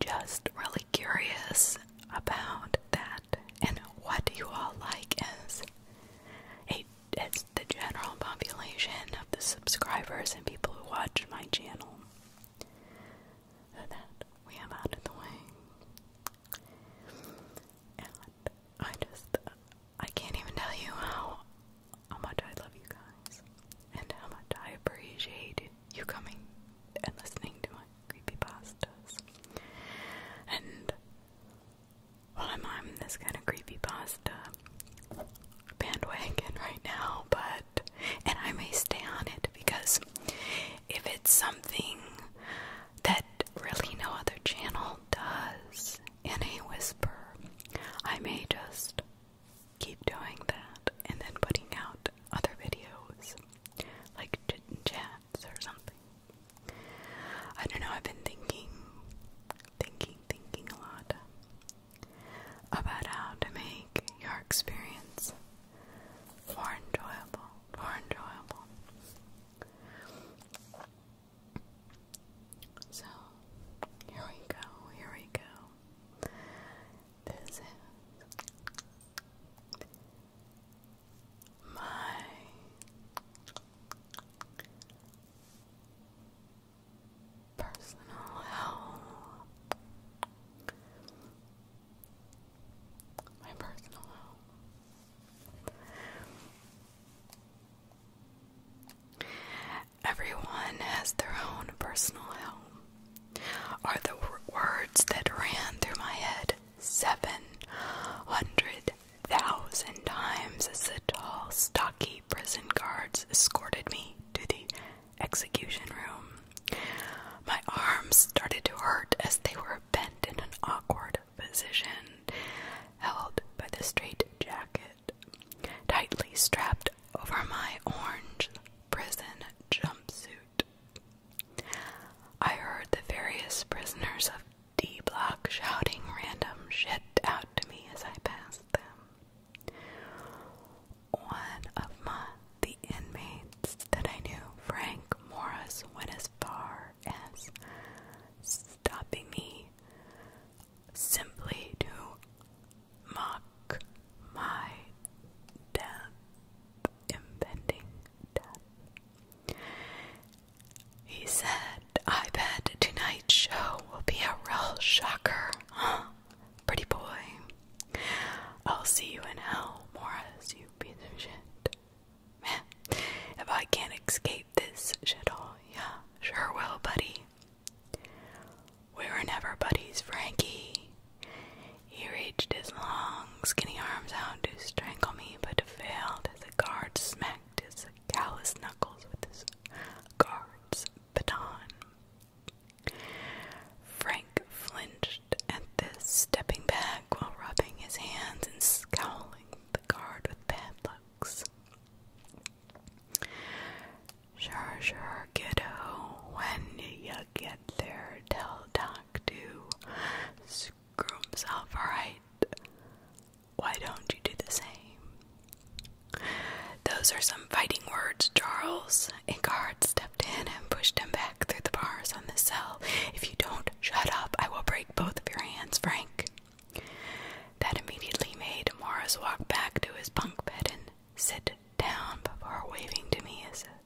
just really curious about that and what you all like as the general population of the subscribers and people who watch my channel. So that we have out of the way. And I can't even tell you how much I love you guys and how much I appreciate you coming and listening to my creepypastas. And well, I'm on this kind of creepypasta bandwagon right now, and I may stay on it because if it's something that really no other channel does in a whisper, I may just keep doing that and then putting out other videos like chit and chats or something. I don't know, I've been thinking a lot about how to make your experience more enjoyable. So, here we go. This is my personal hell. Everyone has their own personal hell, are the words that ran through my head 700,000 times as the tall, stocky prison guards escorted me to the execution room. My arms started to hurt as they were bent in an awkward position, held by the straight jacket, tightly strapped over my orange prison jumpsuit. I heard the various prisoners of D Block shouting random shit out to me as I passed them. One of the inmates that I knew, Frank Morris, went as far as stopping me simply to mock my death, impending death. He said, "I bet tonight's show will be a real shocker, huh, pretty boy? I'll see you in hell, Morris, you piece of shit. Man, if I can't escape this shithole, yeah, sure will, buddy." We were never buddies, Frankie. He reached his long, skinny arms out to strangle me, but failed as a guard smacked his callous knuckles with his guard's baton. Frank flinched at this, stepping back while rubbing his hands and scowling at the guard with bad looks. Sure, kiddo. When you get there, tell Doc to screw himself, alright? Why don't you do the same? Those are some fighting words, Charles. A guard stepped in and pushed him back through the bars on the cell. "If you don't shut up, I will break both of your hands, Frank." That immediately made Morris walk back to his bunk bed and sit down before waving to me as a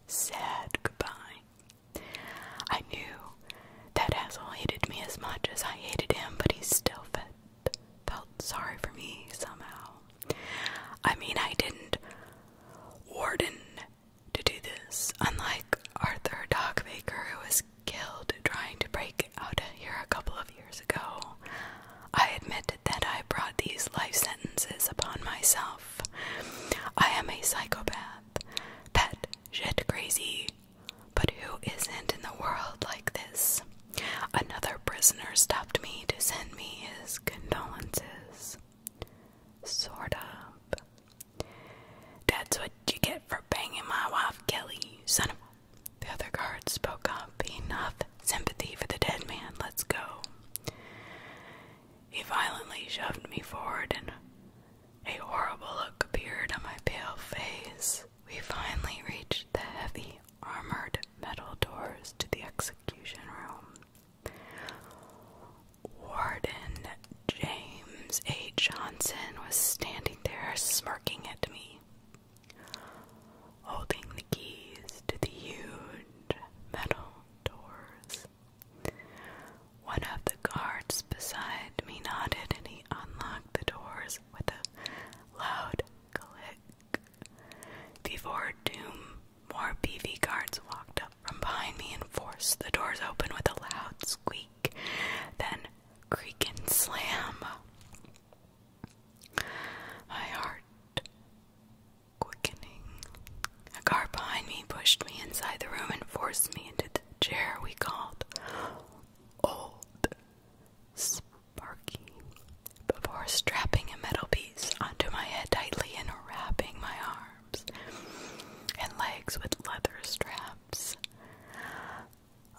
sad goodbye. forced me into the chair we called Old Sparky before strapping a metal piece onto my head tightly and wrapping my arms and legs with leather straps.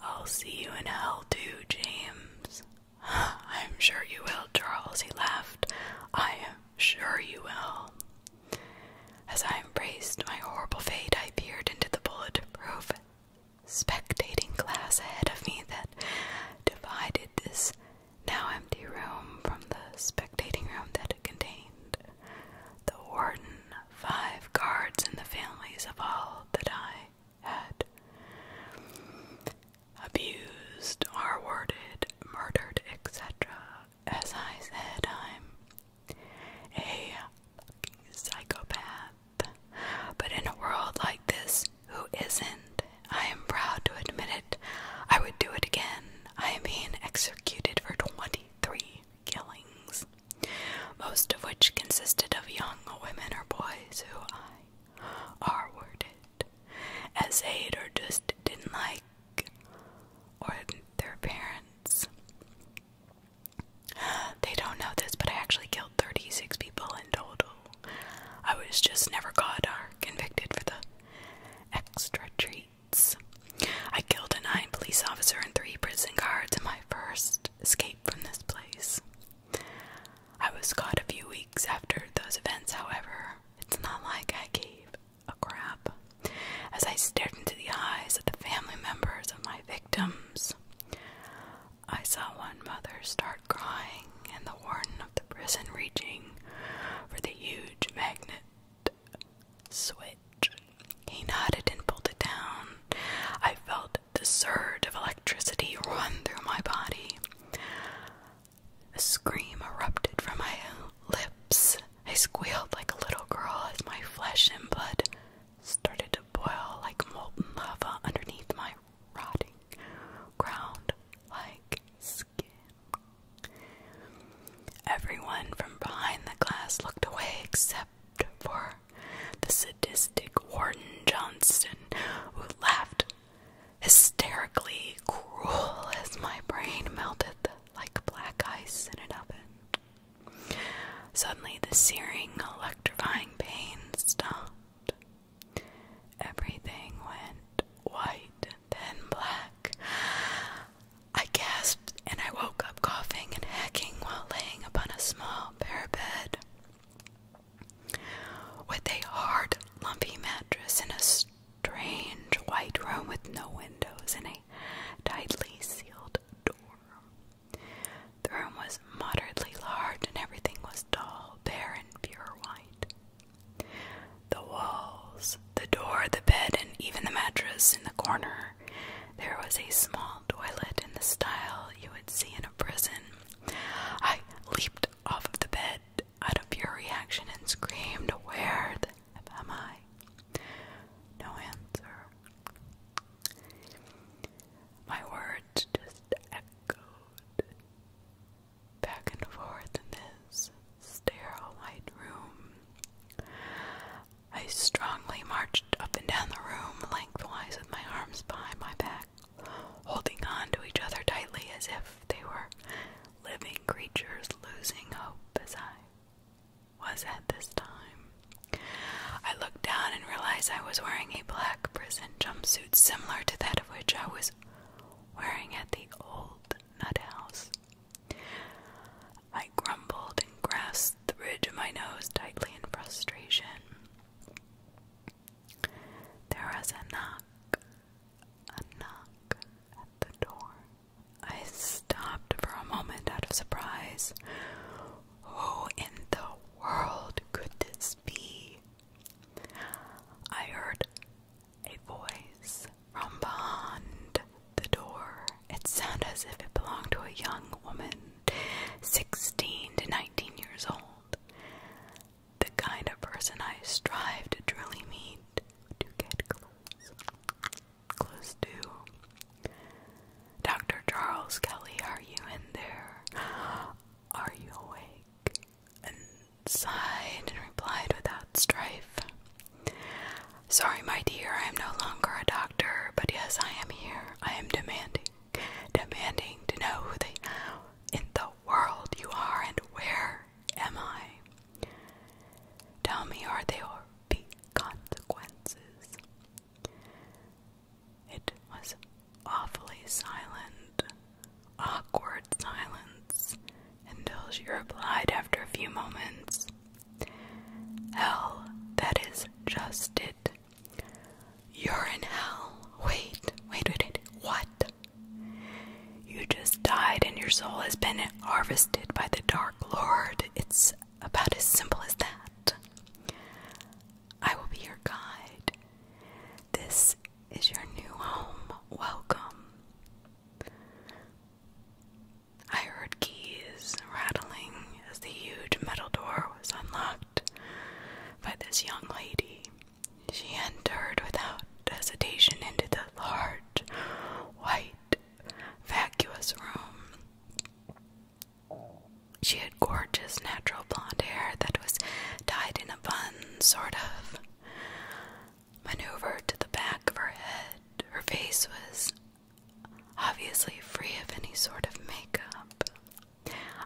I'll see you in hell too, James. I'm sure you will, Charles, he laughed. I am sure you will. As I embraced my horrible fate, I peered into the bulletproof spectating glass ahead of me that divided this now empty room from the spectating room that it contained. The warden, 5 guards, and the families of all that I had abused, R-worded, murdered, etc. As I said, I'm a psychopath. But in a world like this, who isn't? I am proud to admit it. I would do it again. I am being executed for 23 killings, most of which consisted of young women or boys who I R-worded, essayed, or just didn't like, or their parents. They don't know this, but I actually killed 36 people in total. I was just never caught or convicted for the extra treats. I killed a 9 police officer and 3 prison guards in my first escape from this place. I was caught a few weeks after those events, however. It's not like I gave a crap. As I stared into the eyes of the family members of my victims, I saw one mother start crying and the warden of the prison reaching for the huge magnet switch. He nodded and pulled it down. I felt the surge of electricity run through my body. A scream erupted from my lips. I squealed like a little girl as my flesh and blood started to boil like molten lava underneath my rotting ground like skin. Everyone from behind the glass looked away except for the sadistic Warden Johnston, who laughed hysterically cruel as my brain melted like black ice in an oven. Suddenly the searing, electrifying pain stopped. Everything went white, then black. I gasped and I woke up coughing and hacking while laying upon a small bare bed with a hard, lumpy mattress in a strange white room with no windows and a tightly sealed door. The room was moderately large and everything was dull, bare, and pure white. The walls, the door, the bed, and even the mattress in the corner. There was a small toilet in the style you would see in a prison. I leaped off of the bed out of pure reaction and screamed, "Where am I?" No answer. My words just echoed back and forth in this sterile white room. I strongly marched up and down the room lengthwise with my arms behind my back, holding on to each other tightly as if they were living creatures losing hope as I was at this time. I looked down and realized I was wearing a black prison jumpsuit similar to that of which I was wearing at the old nut house. I grumbled and grasped the bridge of my nose tightly in frustration. There was a knock at the door. I stopped for a moment out of surprise. Who in the world could this be? I heard a voice from behind the door. It sounded as if it belonged to a young awfully silent, awkward silence, until she replied after a few moments, "Hell, that is just it. You're in hell. Wait, what? You just died and your soul has been harvested by the Dark Lord. It's about as simple as that. I will be your guide. This is your new home. Welcome." I heard keys rattling as the huge metal door was unlocked by this young lady. She entered without hesitation into the large, white, vacuous room. She had gorgeous natural blonde hair that was tied in a bun, sort of maneuvered to the back of her head. Her face was obviously free of any sort of makeup.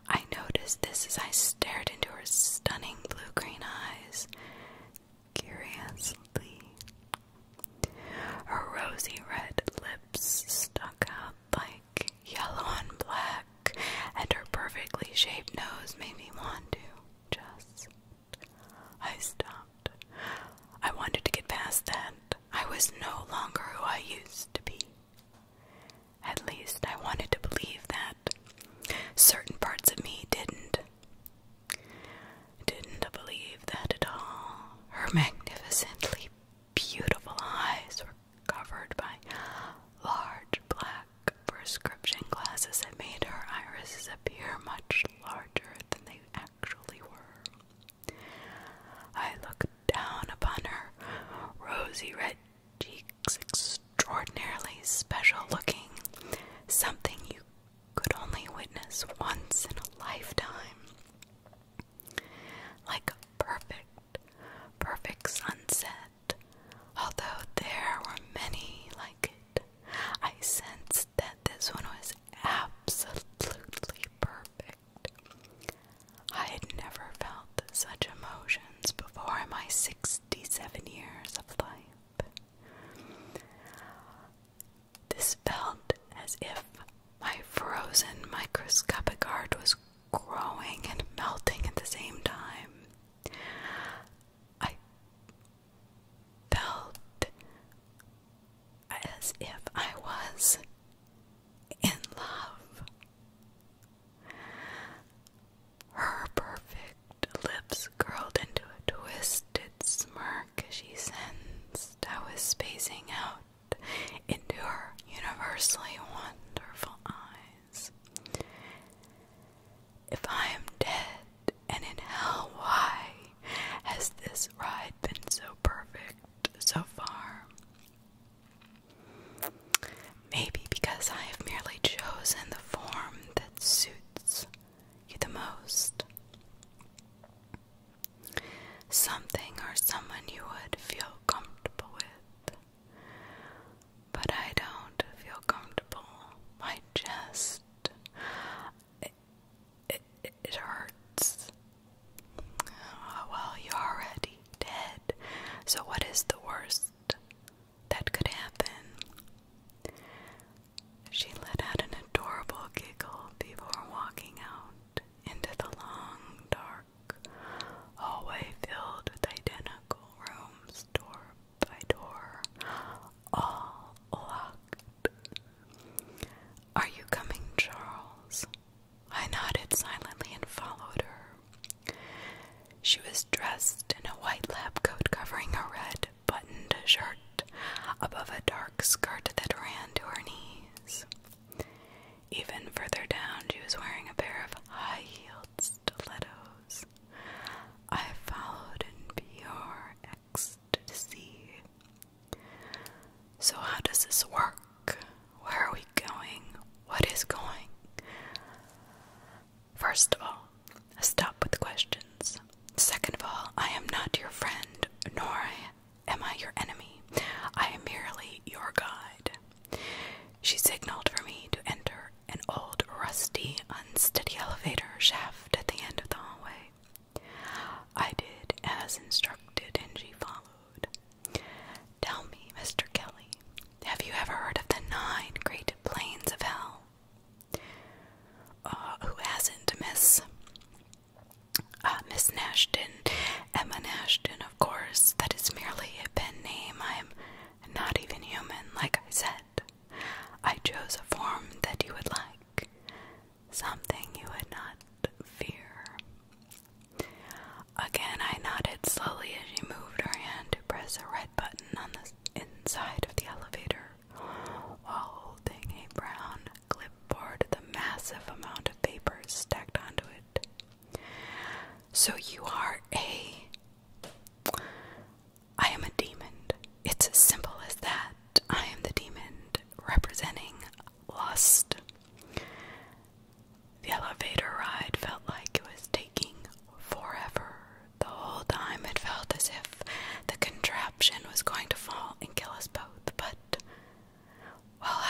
I noticed this as I stared into her stunning blue-green eyes curiously. Her rosy red lips stuck out like yellow and black, and her perfectly shaped nose made me want to I stopped. I wanted to get past that. I was no longer who I used to be. At least I wanted to believe that. Certain parts of me didn't believe that at all. Her magnificently beautiful eyes were covered by large black prescription glasses that made her irises appear much larger than they actually were. I looked down upon her rosy red cheeks, extraordinarily special looking, something you could only witness once in a lifetime. Like a perfect sunset. Although there were many like it, I sensed that this one was absolutely perfect. I had never felt such emotions before in my 67 years of life. This felt as if my frozen microscopic art was growing and melting at the same time. I felt as if I was in love. Her perfect lips curled into a twisted smirk as she sensed I was spacing out into her universally wonderful eyes. If I am dead and in hell, why has this ride been so perfect so far? Maybe because I have merely chosen the form that suits you the most. Something or someone you would feel comfortable with. But I don't feel comfortable. My chest, it hurts. Well, you're already dead, so what is the worst that could happen? She let out an adorable giggle before walking out into the long, dark hallway filled with identical rooms, door by door, all locked. "Are you coming, Charles?" I nodded silently and followed her. She was dressed in a white lab coat covering a red buttoned shirt above a dark skirt that ran to her knees. Even further down, she was wearing a pair of high-heeled stilettos. I followed in pure ecstasy. "So how does this work? Where are we going? What is going?" First of all, stop with the questions. Second of all, I am not your friend, nor am I your enemy. I am merely your guide. She signaled for me to enter an old, rusty, unsteady elevator shaft at the end of the hallway. I did as instructed, and she followed. "Tell me, Mr. Kelly, have you ever heard of the 9 great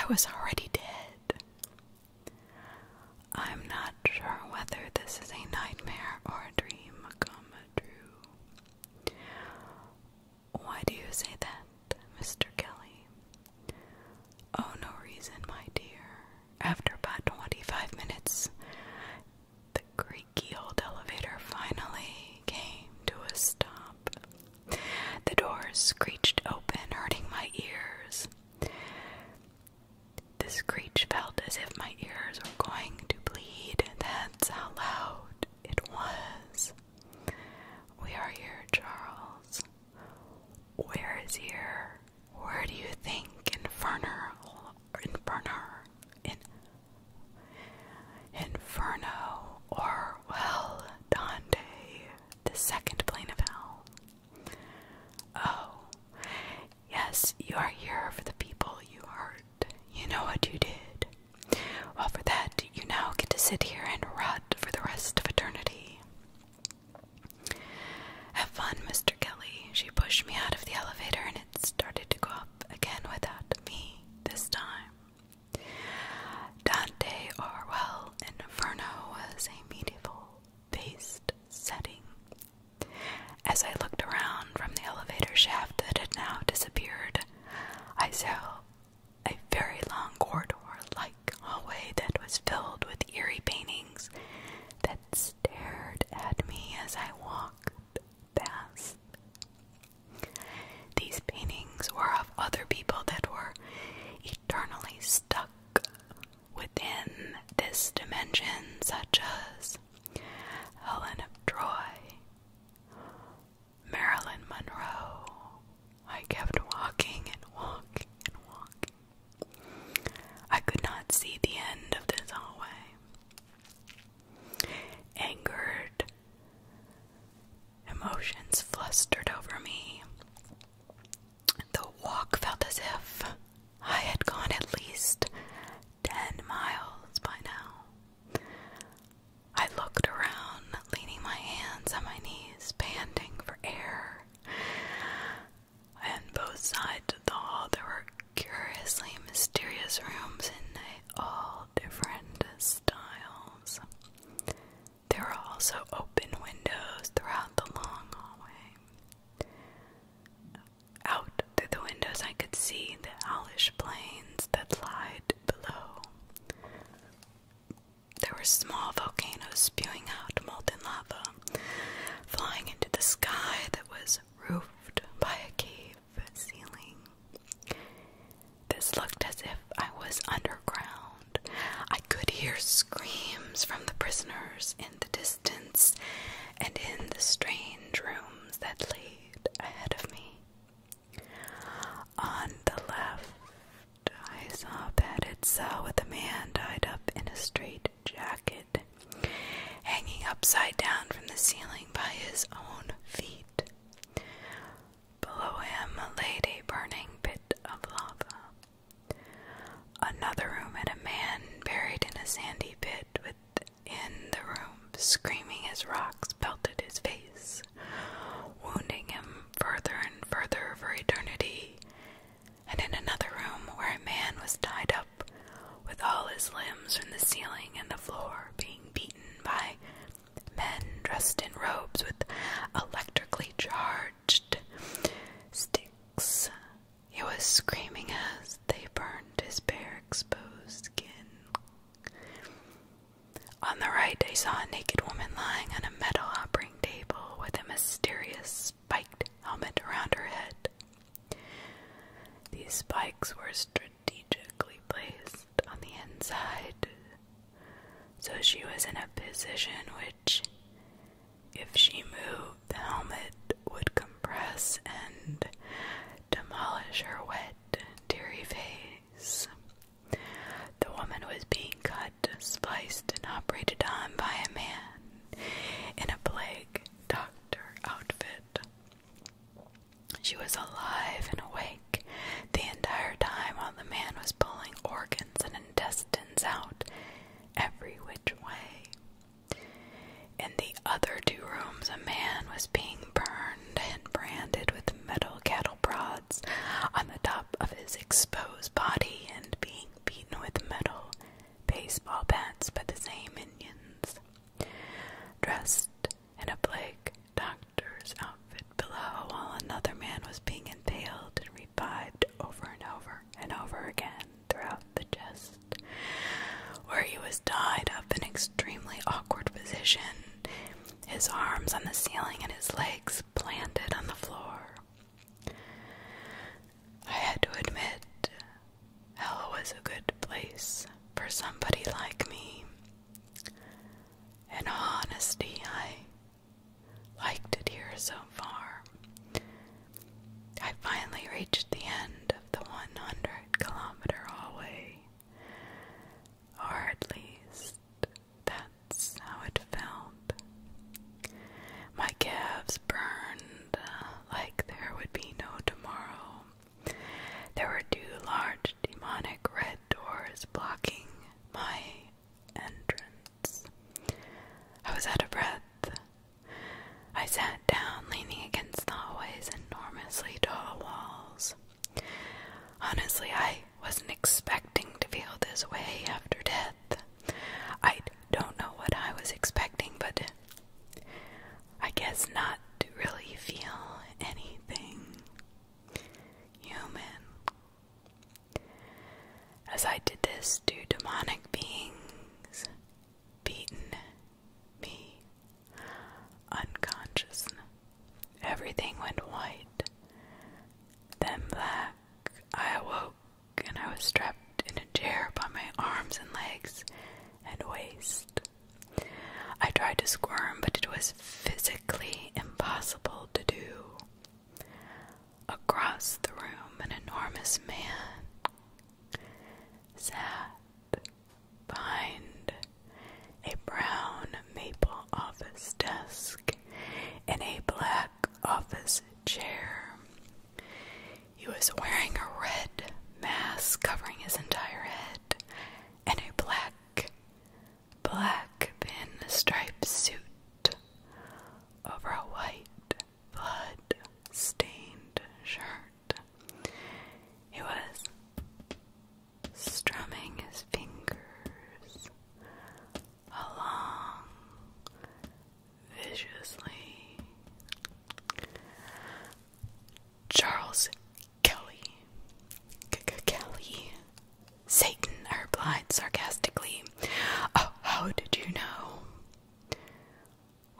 was already dead. I'm not sure whether this is a nightmare or a dream come true. Why do you say that, Mr. Kelly? Oh, no reason, my dear. After about 25 minutes, the creaky old elevator finally came to a stop. The doors screeched open, hurting my ears. The screech felt as if my ears were going to bleed. That's how loud it was. We are here, Charles. Where is here? Where do you think Inferno, or, well, Dante, the second plane of hell? Oh, yes, you are here for the people you hurt. You know what you did. Well, for that, you now get to sit here and rot for the rest of eternity. Have fun, Mr. Kelly. She pushed me out of the elevator and it started to go up again without me this time. Dante, or, well, Inferno was a medieval-based setting. As I looked around from the elevator shaft that had now disappeared, I saw a very long corridor-like hallway that was filled with eerie paintings that stared at me as I walked past. These paintings were of other people that were eternally stuck within this dimension, such as Helen of Troy, Marilyn Monroe. I kept walking and walking and walking. I could not see the end of this hallway. Angered emotions flustered over me. The walk felt as if I had gone at least 10 miles by now. I looked around, leaning my hands on my knees, panting for air. On both sides of the hall there were curiously mysterious rooms in all different styles. There were also open windows throughout the long hallway. Out through the windows I could see the owlish plains that lied below. There were small volcanoes spewing out molten lava, flying into the sky that was roofed by a cave ceiling. This looked as if I was underground. I could hear screams from the prisoners in the distance and in the strange rooms that laid ahead of me. On the left, I saw a padded cell with a man tied up in a straight jacket, hanging upside down from the ceiling by his own feet. Below him laid a burning pit of lava. Another room had a man buried in a sandy pit within the room, screaming as rocks pelted his face, wounding him further and further for eternity. And in another room where a man was tied up with all his limbs from the ceiling and the floor, being beaten by men dressed in robes with electrically charged sticks. He was screaming as they burned his bare exposed skin. On the right, I saw a naked woman lying on a metal operating table with a mysterious spiked helmet around her head. These spikes were strategically placed on the inside, so she was in a position which, if she moved, the helmet would compress and demolish her wet, teary face. The woman was being cut, spliced, and operated on by a man in a plague doctor outfit. She was alive and awake the entire time while the man was pulling organs and intestines out every which way. In baseball bats by the same minions, dressed in a plague doctor's outfit below, while another man was being impaled and revived over and over and over again throughout the chest, where he was tied up in an extremely awkward position, his arms on the ceiling and his legs planted on the floor. I had to admit, hell was a good place for somebody like me. In all honesty, I liked it here so far. I finally reached the end of the 100-kilometer hallway, or at least that's how it felt. My calves burned like there would be no tomorrow. There were 2 large demonic red doors blocking my entrance. I was out of breath. I sat down, leaning against the hallway's enormously tall walls. Honestly, I wasn't expecting to feel this way after death. I don't know what I was expecting, but I guess not to really feel anything human. As I did this, 2 demonic beings beaten me unconscious. Everything went white, then black. I awoke and I was strapped in a chair by my arms and legs and waist. I tried to squirm, but it was physically impossible to do. Across the room, an enormous man sat behind a brown maple office desk in a black office chair. He was wearing a red mask covering his entire head and a black pinstripe suit over a white blood-stained shirt. He was strumming his fingers along viciously. Charles Kelly. Kelly. Satan, I replied sarcastically. Oh, how did you know?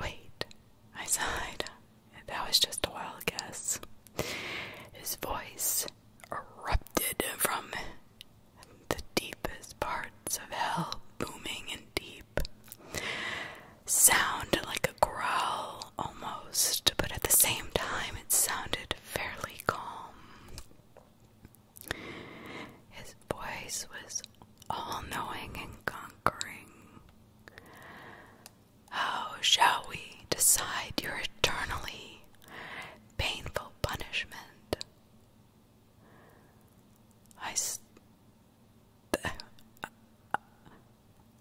Wait, I sighed. That was just a wild guess. His voice erupted from the deepest parts of hell, booming and deep. Sounded like a growl almost, but at the same time it sounded fairly calm. His voice was all-knowing and conquering. How shall we decide your eternally painful punishment?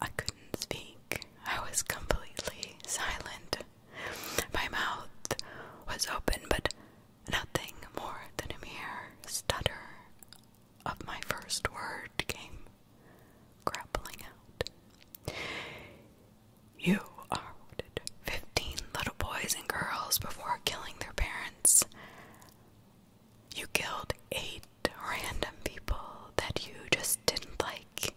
I couldn't speak. I was completely silent. My mouth was open, but nothing more than a mere stutter of my first word came grappling out. You ordered 15 little boys and girls before killing their parents. You killed 8 random people that you just didn't like,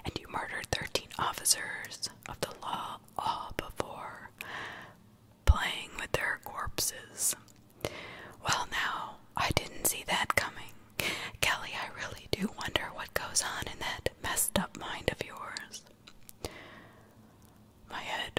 and you murdered 13 officers of the law all before playing with their corpses. Well, now, I didn't see that coming. Kelly, I really do wonder what goes on in that messed up mind of yours. My head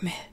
midst.